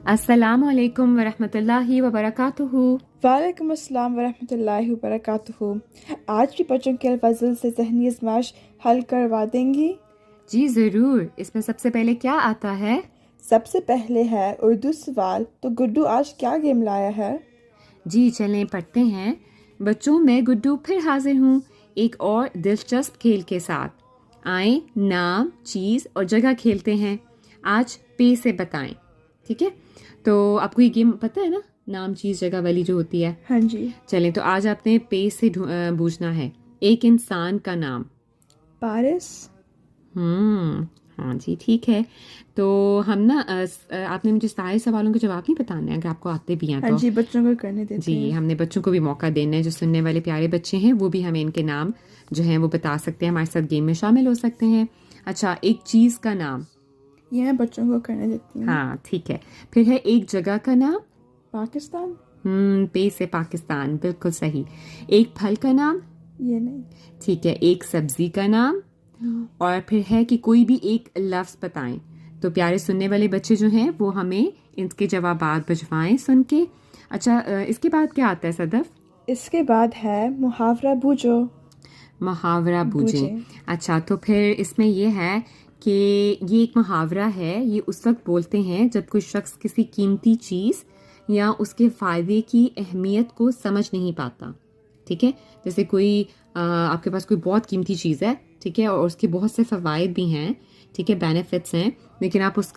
السلام علیکم ورحمۃ اللہ وبرکاتہ۔ وعلیکم السلام ورحمۃ اللہ وبرکاتہ۔ آج بھی بچوں کے الفاظ سے ذہنی آزمائش حل کروا دیں گی؟ جی ضرور۔ اس میں سب سے پہلے کیا آتا ہے؟ سب سے پہلے ہے اردو سوال، تو گڈو آج کیا گیم لایا ہے؟ جی چلیں پڑھتے ہیں۔ بچوں میں گڈو پھر حاضر ہوں ایک اور دلچسپ کھیل کے ساتھ۔ آئیں نام، چیز اور جگہ کھیلتے ہیں۔ آج پے سے بتائیں، ٹھیک ہے؟ تو آپ کو یہ گیم پتہ ہے نا، نام چیز جگہ والی جو ہوتی ہے؟ ہاں جی۔ چلیں تو آج آپ نے پے سے بوجھنا ہے۔ ایک انسان کا نام۔ پارس۔ ہاں جی ٹھیک ہے۔ تو ہم نا آپ نے مجھے سارے سوالوں کے جواب نہیں بتانے اگر آپ کو آتے بھی ہیں ہاں تو۔ جی، بچوں کو کرنے دیتے جی ہیں۔ ہم نے بچوں کو بھی موقع دینا ہے، جو سننے والے پیارے بچے ہیں وہ بھی ہمیں ان کے نام جو ہیں وہ بتا سکتے ہیں، ہمارے ساتھ گیم میں شامل ہو سکتے ہیں۔ اچھا، ایک چیز کا نام۔ یہ میں بچوں کو کرنے دیتی ہوں۔ ہاں ٹھیک ہے۔ پھر ہے ایک جگہ کا نام۔ پاکستان۔ پے سے پاکستان، بالکل صحیح۔ ایک پھل کا نام۔ یہ نہیں۔ ٹھیک ہے۔ ایک سبزی کا نام۔ اور پھر ہے کہ کوئی بھی ایک لفظ بتائیں۔ تو پیارے سننے والے بچے جو ہیں وہ ہمیں ان کے جوابات بھجوائیں سن کے۔ اچھا اس کے بعد کیا آتا ہے صدف؟ اس کے بعد ہے محاورہ بوجھو۔ محاورہ بوجھیں۔ اچھا تو پھر اس میں یہ ہے کہ یہ ایک محاورہ ہے، یہ اس وقت بولتے ہیں جب کوئی شخص کسی قیمتی چیز یا اس کے فائدے کی اہمیت کو سمجھ نہیں پاتا، ٹھیک ہے؟ جیسے کوئی آپ کے پاس کوئی بہت قیمتی چیز ہے، ٹھیک ہے، اور اس کے بہت سے فوائد بھی ہیں، ٹھیک ہے، بینیفٹس ہیں، لیکن آپ اس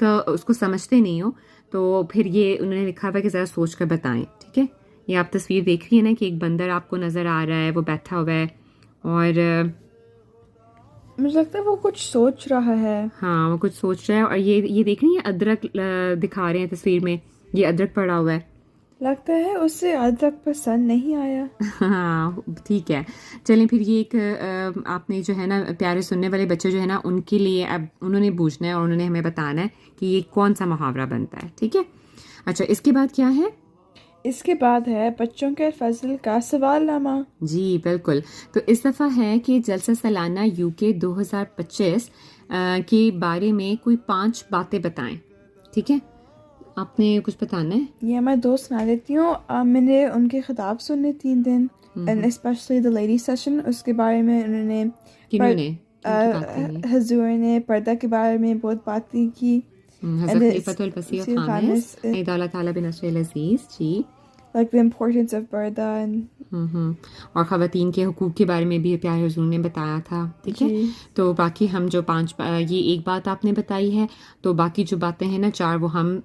کو سمجھتے نہیں ہو، تو پھر یہ انہوں نے لکھا ہوا ہے کہ ذرا سوچ کر بتائیں، ٹھیک ہے؟ یہ آپ تصویر دیکھ رہی ہیں نا کہ ایک بندر آپ کو نظر آ رہا ہے، وہ بیٹھا ہوا ہے اور مجھے لگتا ہے وہ کچھ سوچ رہا ہے۔ ہاں وہ کچھ سوچ رہا ہے، اور یہ دیکھ رہی ہیں ادرک دکھا رہے ہیں تصویر میں، یہ ادرک پڑا ہوا ہے۔ لگتا ہے اسے ادرک پسند نہیں آیا۔ ہاں ٹھیک ہے۔ چلیں پھر یہ ایک آپ نے جو ہے نا پیارے سننے والے بچے جو ہے نا ان کے لیے اب انہوں نے پوچھنا ہے اور انہوں نے ہمیں بتانا ہے کہ یہ کون سا محاورہ بنتا ہے، ٹھیک ہے؟ اچھا اس کے بعد کیا ہے؟ اس کے بعد ہے بچوں کے فضل کا سوال نامہ۔ جی بالکل۔ تو اس دفعہ ہے کہ جلسہ سالانہ UK 2025 کے بارے میں کوئی 5 باتیں بتائیں، ٹھیک ہے؟ آپ نے کچھ بتانا ہے؟ یہ میں 2 سنا دیتی ہوں۔ میں نے ان کے خطاب سننے 3 دن، and especially the lady session، اس کے بارے میں انہوں نے کنہوں نے کن کی بات کی؟ حضور نے پردہ کے بارے میں بہت باتیں کی۔ حضرت خلیفۃ المسیح الخامس عید اللہ تعالیٰ بنصر العزیز، جی، like the importance of پردہ اور خواتین کے حقوق کے بارے میں بھی پیارے حضور نے بتایا تھا، ٹھیک ہے؟ تو باقی ہم جو 5 یہ ایک بات آپ نے بتائی ہے، تو باقی جو باتیں ہیں نا 4 وہ ہم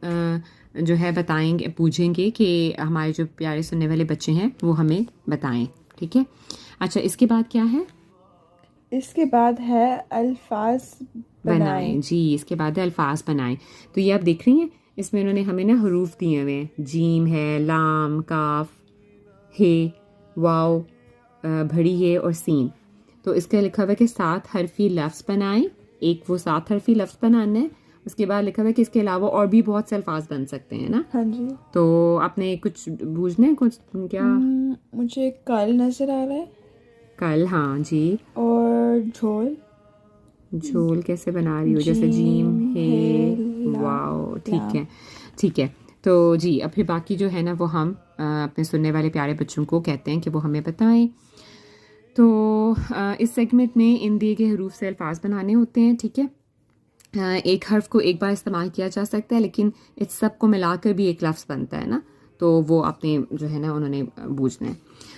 جو ہے بتائیں گے، پوچھیں گے کہ ہمارے جو پیارے سننے والے بچے ہیں وہ ہمیں بتائیں، ٹھیک ہے؟ اچھا اس کے بعد کیا ہے؟ اس کے بعد ہے الفاظ بنائیں۔ جی اس کے بعد ہے الفاظ بنائیں۔ تو یہ آپ دیکھ رہی ہیں اس میں انہوں نے ہمیں نا حروف دیے ہوئے ہیں، جیم ہے، لام، کاف ہے، واو، بھڑی ہے اور سین۔ تو اس کا لکھا ہوا ہے کہ 7 حرفی لفظ بنائیں، ایک وہ 7 حرفی لفظ بنانا ہے۔ اس کے بعد لکھا ہوا ہے کہ اس کے علاوہ اور بھی بہت سے الفاظ بن سکتے ہیں نا؟ ہاں جی۔ تو آپ نے کچھ بوجھنا ہے کچھ کیا؟ مجھے کل نظر آ رہا ہے۔ کل، ہاں جی۔ اور جھول۔ جھول کیسے بنا رہی ہو؟ جیسے جیم ہے، واو، ٹھیک ہے ٹھیک ہے۔ تو جی اب پھر باقی جو ہے نا وہ ہم اپنے سننے والے پیارے بچوں کو کہتے ہیں کہ وہ ہمیں بتائیں۔ تو اس سیگمنٹ میں ان دیے گئے حروف سے الفاظ بنانے ہوتے ہیں، ٹھیک ہے؟ ایک حرف کو ایک بار استعمال کیا جا سکتا ہے، لیکن اس سب کو ملا کر بھی ایک لفظ بنتا ہے نا، تو وہ اپنے جو ہے نا انہوں نے بوجھنا ہے۔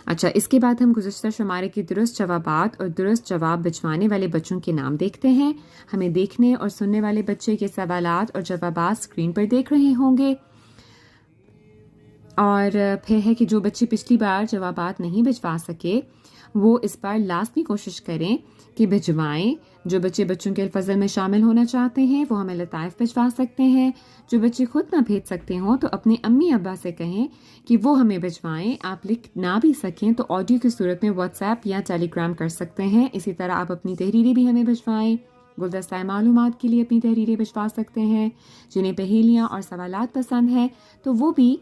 اچھا اس کے بعد ہم گزشتہ شمارے کے درست جوابات اور درست جواب بھجوانے والے بچوں کے نام دیکھتے ہیں۔ ہمیں دیکھنے اور سننے والے بچے کے سوالات اور جوابات اسکرین پر دیکھ رہے ہوں گے، اور پھر ہے کہ جو بچے پچھلی بار جوابات نہیں بھجوا سکے وہ اس بار لازمی کوشش کریں کہ بھجوائیں۔ جو بچے بچوں کے الفضل میں شامل ہونا چاہتے ہیں وہ ہمیں لطائف بھجوا سکتے ہیں۔ جو بچے خود نہ بھیج سکتے ہوں تو اپنے امی ابا سے کہیں کہ وہ ہمیں بھجوائیں۔ آپ لکھ نہ بھی سکیں تو آڈیو کی صورت میں واٹس ایپ یا ٹیلی گرام کر سکتے ہیں۔ اسی طرح آپ اپنی تحریریں بھی ہمیں بھجوائیں۔ گلدستہ معلومات کے لیے اپنی تحریریں بھجوا سکتے ہیں۔ جنہیں پہیلیاں اور سوالات پسند ہیں تو وہ بھی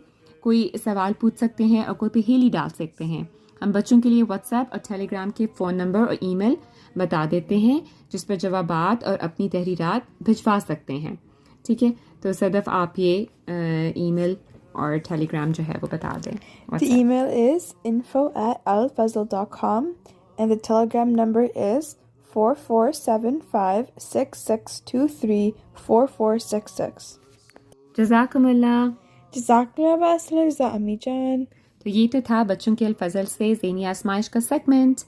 کوئی سوال پوچھ سکتے ہیں اور کوئی پہیلی ڈال سکتے ہیں۔ ہم بچوں کے لیے واٹس ایپ اور ٹیلی گرام کے فون نمبر اور ای میل بتا دیتے ہیں جس پر جوابات اور اپنی تحریرات بھجوا سکتے ہیں، ٹھیک ہے؟ تو صدف آپ یہ ای میل اور ٹیلی گرام جو ہے وہ بتا دیں. The email is info@alfazl.com and the telegram number is 447566234466. جزاکم اللہ. جزاک اللہ باسل رضا امی جان. تو یہ تو تھا بچوں کے الفضل سے ذہنی آزمائش کا سیگمنٹ.